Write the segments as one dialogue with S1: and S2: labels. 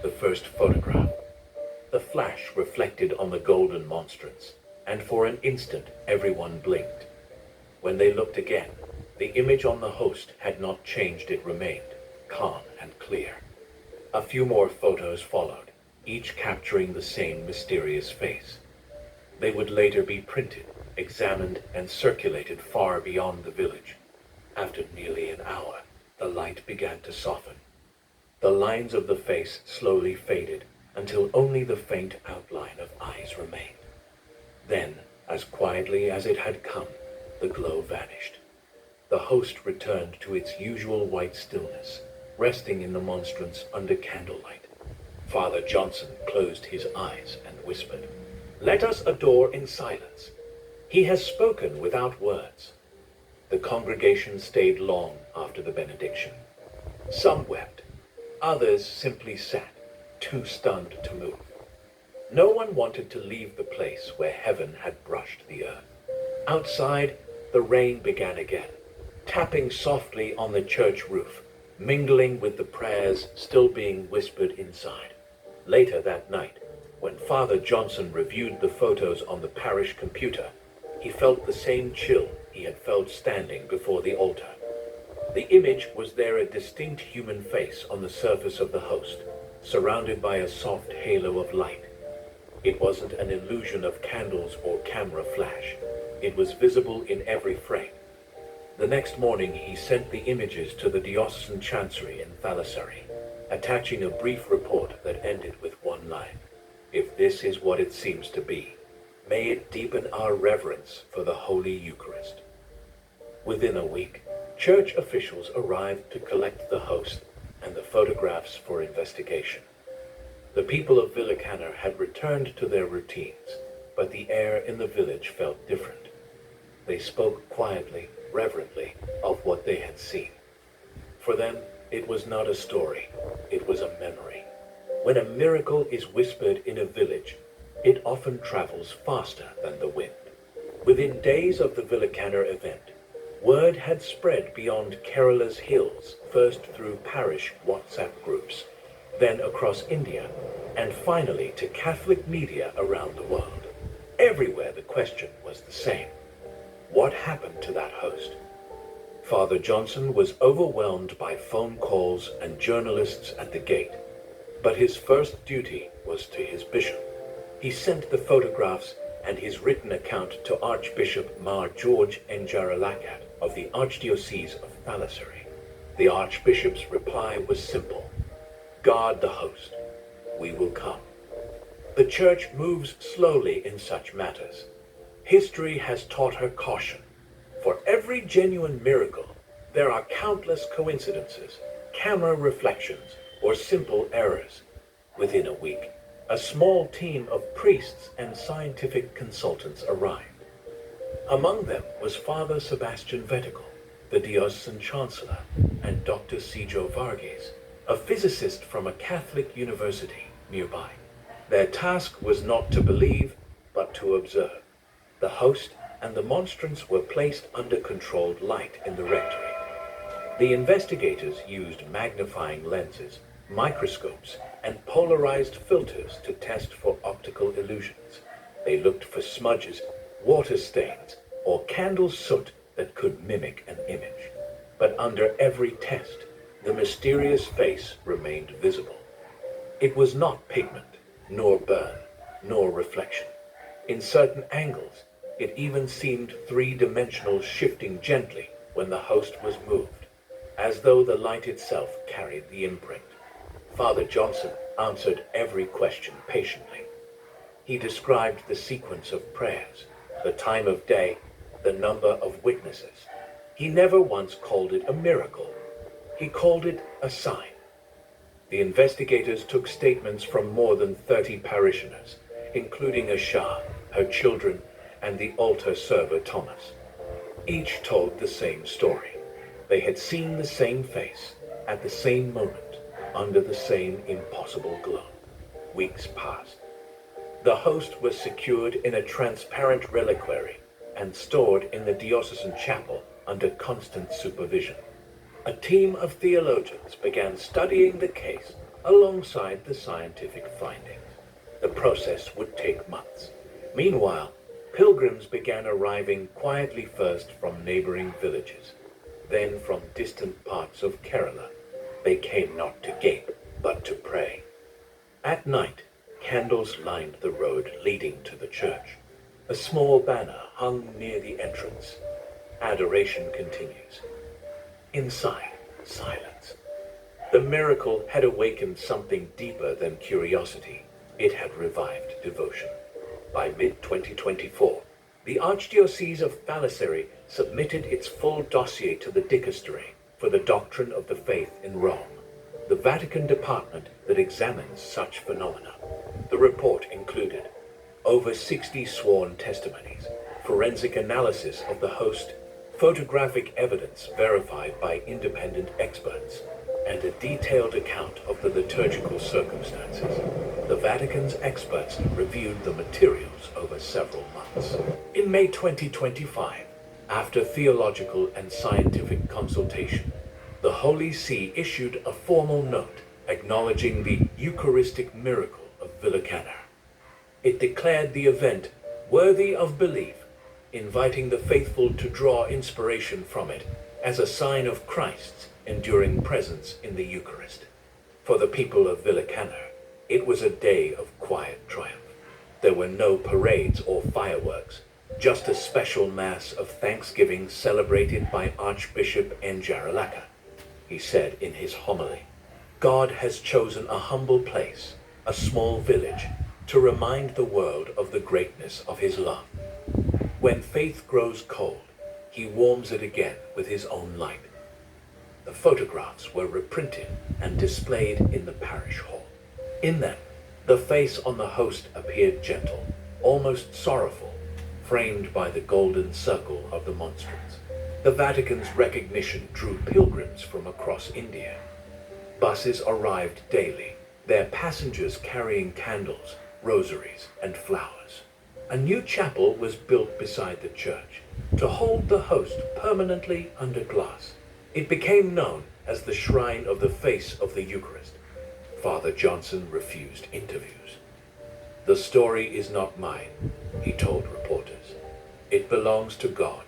S1: the first photograph. The flash reflected on the golden monstrance, and for an instant everyone blinked. When they looked again, the image on the host had not changed. It remained calm and clear. A few more photos followed, each capturing the same mysterious face. They would later be printed, examined, and circulated far beyond the village. After nearly an hour, the light began to soften. The lines of the face slowly faded until only the faint outline of eyes remained. Then, as quietly as it had come, the glow vanished. The host returned to its usual white stillness, resting in the monstrance under candlelight. Father Johnson closed his eyes and whispered, "Let us adore in silence. He has spoken without words." The congregation stayed long after the benediction. Some wept, others simply sat, too stunned to move. No one wanted to leave the place where heaven had brushed the earth. Outside, the rain began again, tapping softly on the church roof, mingling with the prayers still being whispered inside. Later that night, when Father Johnson reviewed the photos on the parish computer, he felt the same chill he had felt standing before the altar. The image was there, a distinct human face on the surface of the host, surrounded by a soft halo of light. It wasn't an illusion of candles or camera flash. It was visible in every frame. The next morning he sent the images to the diocesan chancery in Thalassery, attaching a brief report that ended with one line: "If this is what it seems to be, may it deepen our reverence for the Holy Eucharist." Within a week, church officials arrived to collect the host and the photographs for investigation. The people of Cana had returned to their routines, but the air in the village felt different. They spoke quietly, reverently, of what they had seen. For them, it was not a story, it was a memory. When a miracle is whispered in a village, it often travels faster than the wind. Within days of the Cana event, word had spread beyond Kerala's hills, first through parish WhatsApp groups, then across India, and finally to Catholic media around the world. Everywhere the question was the same: what happened to that host? Father Johnson was overwhelmed by phone calls and journalists at the gate, but his first duty was to his bishop. He sent the photographs and his written account to Archbishop Mar George Enjaralakat of the Archdiocese of Thalassery. The Archbishop's reply was simple: "Guard the host. We will come." The Church moves slowly in such matters. History has taught her caution. For every genuine miracle, there are countless coincidences, camera reflections, or simple errors. Within a week, a small team of priests and scientific consultants arrived. Among them was Father Sebastian Vettical, the diocesan chancellor, and Dr. Sijo Varghese, a physicist from a Catholic university nearby. Their task was not to believe, but to observe. The host and the monstrance were placed under controlled light in the rectory. The investigators used magnifying lenses, microscopes, and polarized filters to test for optical illusions. They looked for smudges, water stains, or candle soot that could mimic an image. But under every test, the mysterious face remained visible. It was not pigment, nor burn, nor reflection. In certain angles, it even seemed three-dimensional, shifting gently when the host was moved, as though the light itself carried the imprint. Father Johnson answered every question patiently. He described the sequence of prayers, the time of day, the number of witnesses. He never once called it a miracle. He called it a sign. The investigators took statements from more than 30 parishioners, including a Shah, her children, and the altar server Thomas. Each told the same story. They had seen the same face, at the same moment, under the same impossible glow. Weeks passed. The host was secured in a transparent reliquary and stored in the diocesan chapel under constant supervision. A team of theologians began studying the case, alongside the scientific findings. The process would take months. Meanwhile, pilgrims began arriving quietly, first from neighboring villages, then from distant parts of Kerala. They came not to gape, but to pray. At night, candles lined the road leading to the church. A small banner hung near the entrance. Adoration continues. Inside, silence. The miracle had awakened something deeper than curiosity. It had revived devotion. By mid-2024, the Archdiocese of Thalassery submitted its full dossier to the Dicastery for the Doctrine of the Faith in Rome, the Vatican department that examines such phenomena. The report included over 60 sworn testimonies, forensic analysis of the host, photographic evidence verified by independent experts, and a detailed account of the liturgical circumstances. The Vatican's experts reviewed the materials over several months. In May 2025, after theological and scientific consultation, the Holy See issued a formal note acknowledging the Eucharistic miracle of Cana. It declared the event worthy of belief, inviting the faithful to draw inspiration from it as a sign of Christ's enduring presence in the Eucharist. For the people of Cana, it was a day of quiet triumph. There were no parades or fireworks, just a special Mass of thanksgiving celebrated by Archbishop Njaralaka. He said in his homily, "God has chosen a humble place, a small village, to remind the world of the greatness of his love. When faith grows cold, he warms it again with his own light." The photographs were reprinted and displayed in the parish hall. In them, the face on the host appeared gentle, almost sorrowful, framed by the golden circle of the monstrance. The Vatican's recognition drew pilgrims from across India. Buses arrived daily, their passengers carrying candles, rosaries, and flowers. A new chapel was built beside the church to hold the host permanently under glass. It became known as the Shrine of the Face of the Eucharist. Father Johnson refused interviews. "The story is not mine," he told reporters. "It belongs to God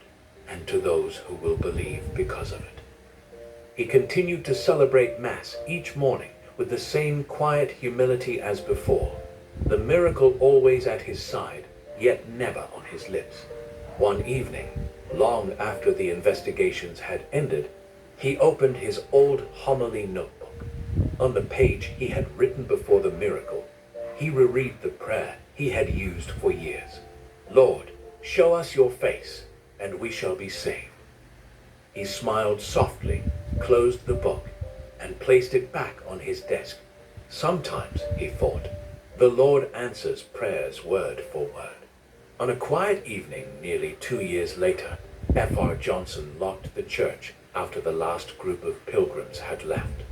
S1: and to those who will believe because of it." He continued to celebrate Mass each morning with the same quiet humility as before, the miracle always at his side, yet never on his lips. One evening, long after the investigations had ended, he opened his old homily notebook. On the page he had written before the miracle, he reread the prayer he had used for years. "Lord, show us your face, and we shall be saved." He smiled softly, closed the book, and placed it back on his desk. Sometimes, he thought, the Lord answers prayers word for word. On a quiet evening nearly 2 years later, F.R. Johnson locked the church after the last group of pilgrims had left.